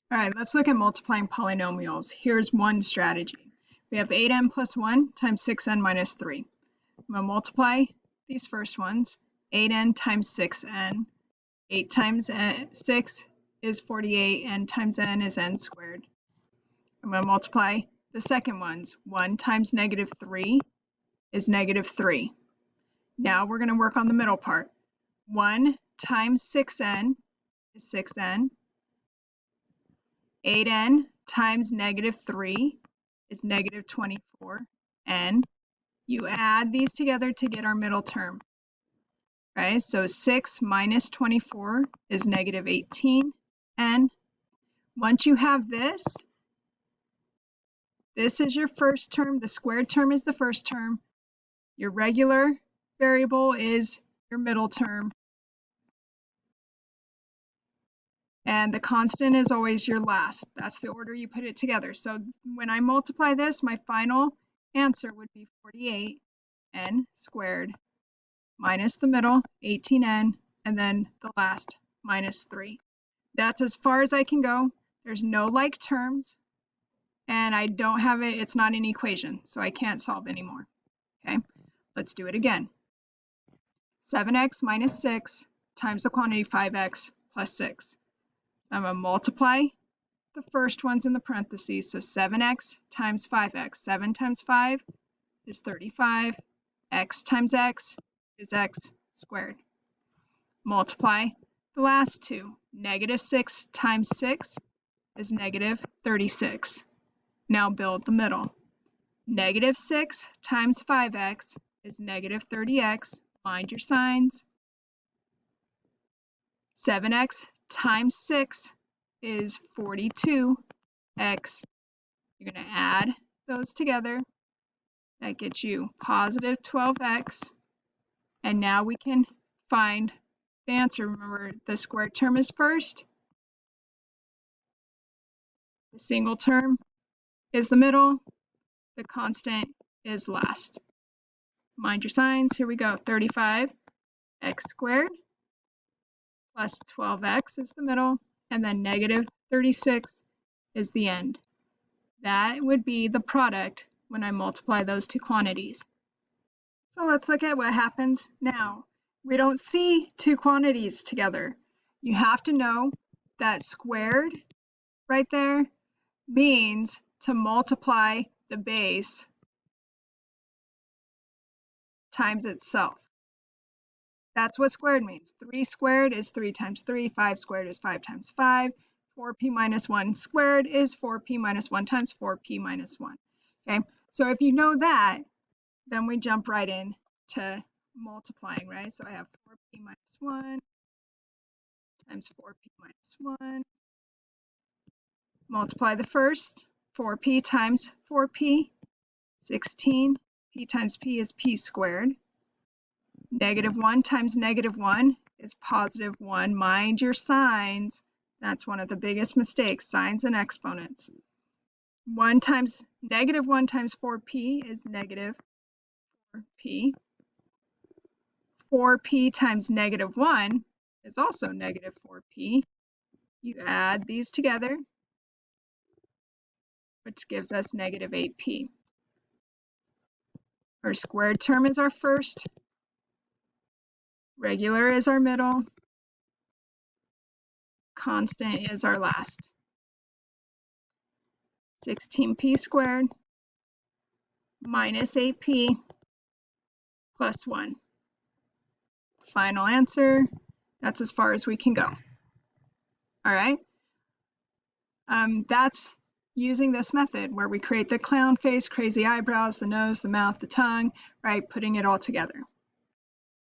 All right, let's look at multiplying polynomials. Here's one strategy. We have 8n plus 1 times 6n minus 3. I'm going to multiply these first ones. 8n times 6n. 8 times 6 is 48, and times n is n squared. I'm going to multiply the second ones. 1 times negative 3 is negative 3. Now we're going to work on the middle part. 1 times 6n is 6n. 8n times negative 3 is negative 24n. You add these together to get our middle term. Right? So 6 minus 24 is negative 18n. Once you have this is your first term. The squared term is the first term. Your regular variable is your middle term. And the constant is always your last. That's the order you put it together. So when I multiply this, my final answer would be 48n squared minus the middle, 18n, and then the last, minus 3. That's as far as I can go. There's no like terms, and I don't have it. It's not an equation, so I can't solve anymore. Okay, let's do it again. 7x minus 6 times the quantity 5x plus 6. I'm going to multiply the first ones in the parentheses. So 7x times 5x. 7 times 5 is 35. X times x is x squared. Multiply the last two. Negative 6 times 6 is negative 36. Now build the middle. Negative 6 times 5x is negative 30x. Mind your signs. 7x times 6 is 42x. You're going to add those together. That gets you positive 12x. And now we can find the answer. Remember, the squared term is first. The single term is the middle. The constant is last. Mind your signs. Here we go. 35x squared plus 12x is the middle, and then negative 36 is the end. That would be the product when I multiply those two quantities. So let's look at what happens now. We don't see two quantities together. You have to know that squared right there means to multiply the base times itself. That's what squared means. 3 squared is 3 times 3. 5 squared is 5 times 5. 4p minus 1 squared is 4p minus 1 times 4p minus 1. Okay, so if you know that, then we jump right in to multiplying, right? So I have 4p minus 1 times 4p minus 1. Multiply the first. 4p times 4p, 16. P times p is p squared. Negative 1 times negative 1 is positive 1. Mind your signs. That's one of the biggest mistakes, signs and exponents. 1 times negative 1 times 4p is negative 4p. 4p times negative 1 is also negative 4p. You add these together, which gives us negative 8p. Our squared term is our first. Regular is our middle. Constant is our last. 16p squared minus 8p plus 1. Final answer. That's as far as we can go. All right. That's using this method where we create the clown face, crazy eyebrows, the nose, the mouth, the tongue, right? Putting it all together.